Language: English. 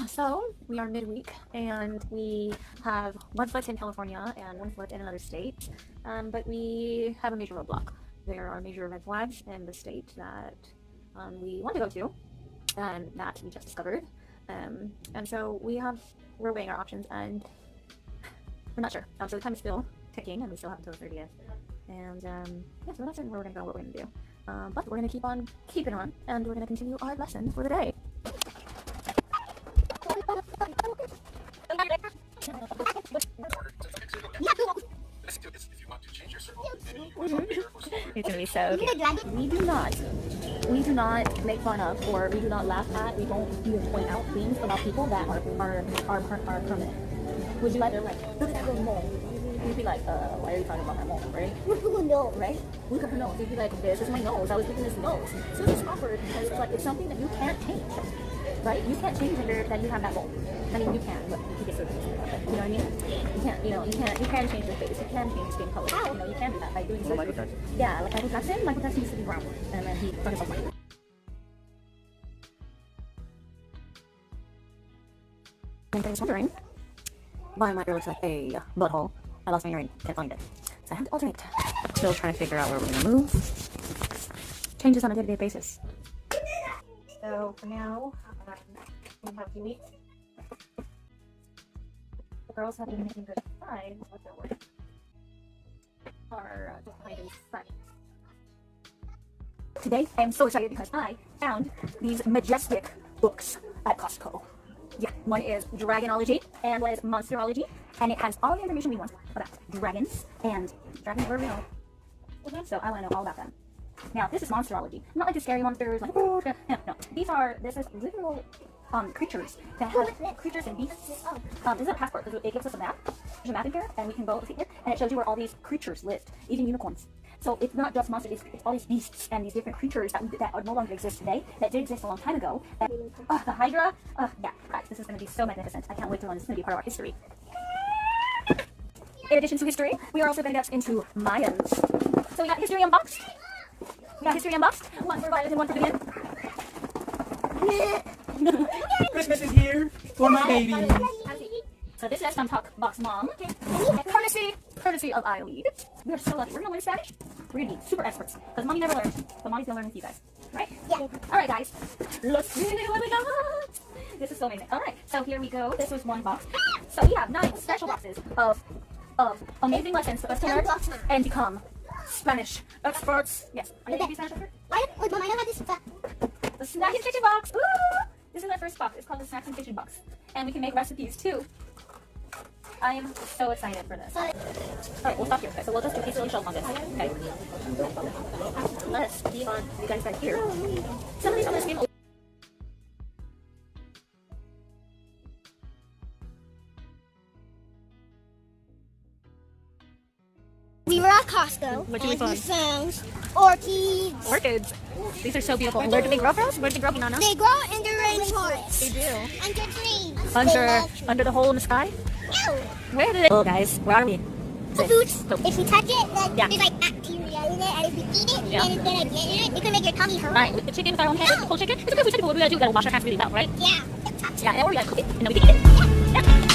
So we are midweek and we have one foot in California and one foot in another state, but we have a major roadblock. There are major red flags in the state that we want to go to and that we just discovered. And so we're weighing our options and we're not sure. So the time is still ticking and we still have until the 30th. And yeah, so we're not certain where we're going to go, what we're going to do. But we're going to keep on keeping on and we're going to continue our lesson for the day. It's gonna be so cute. We do not make fun of or we do not laugh at. We don't even point out things about people that are permanent. Would you rather like look at that little mole? You'd be like, why are you talking about my mole, right? No, right? Look at her nose. You'd be like, this is my nose. I was looking at this nose. So it's awkward because it's like it's something that you can't change. Right? You can't change that you have that mole. I mean, you can, but you get certain things about it. You know what I mean? You can't, you can change your face. You can change skin color. You can do that by doing surgery. Yeah, like Michael Jackson used to be brown, and then he cut himself white. And I was wondering why my ear looks like a butthole. I lost my earring, can't find it. So I have to alternate. Still trying to figure out where we're going to move. Changes on a day-to-day basis. So for now, we have a few weeks. The girls have been making good strides with their work. Are just behind in front. Today, I am so excited because I found these majestic books at Costco. Yeah, one is Dragonology and one is Monsterology, and it has all the information we want about dragons and dragons where we know. So I want to know all about them. Now, this is Monsterology. Not like the scary monsters, like, oh, no. This is literal creatures that have creatures and beasts. This is a passport because it gives us a map. There's a map in here, and we can go see here, and it shows you where all these creatures live, even unicorns. So it's not just monsters, it's all these beasts and these different creatures that no longer exist today, that did exist a long time ago. The Hydra, yeah, guys, this is going to be so magnificent. I can't wait to learn. This is going to be part of our history. In addition to history, we are also going to get into Mayans. So we got History Unboxed. One for Violet and one for Vivian. Christmas is here for my baby. So this is some Talkbox Mom. Courtesy of Eileen. We are so lucky. We're going to learn Spanish. We're going to be super experts. Because Mommy never learned. But Mommy's going to learn with you guys. Right? Yeah. Alright guys. Let's see what we got. This is so amazing. Alright. So here we go. This was one box. So we have 9 special boxes of amazing lessons for us to learn and become Spanish experts. Yes. Are you going to be Spanish expert? Wait, Mom, I know how this the Snack and Kitchen Box. Ooh! This is our first box. It's called the Snacks and Kitchen Box. And we can make recipes too. I am so excited for this. Alright, we'll stop here. Okay, so we'll just do pieces of shelf on this. Okay. Let's keep on you guys right here. Some of these on this game. We were at Costco. What did we find? Found orchids. Orchids. These are so beautiful. And where do they grow, girls? Where do they grow, Nana? They grow in the rainforest. They do. Under trees. Under the hole in the sky? Ew. Where do they? Oh, guys, where are we? The food. If you touch it, then there's like bacteria in it, and if you eat it, then it's gonna get in it. You can make your tummy hurt. Right, with the chicken, with our own hands, the whole chicken. It's okay if we touch it, but what we gotta do, we gotta wash our hands really well, right? Yeah. Yeah, and then we gotta cook it, and then we can eat it. Yeah.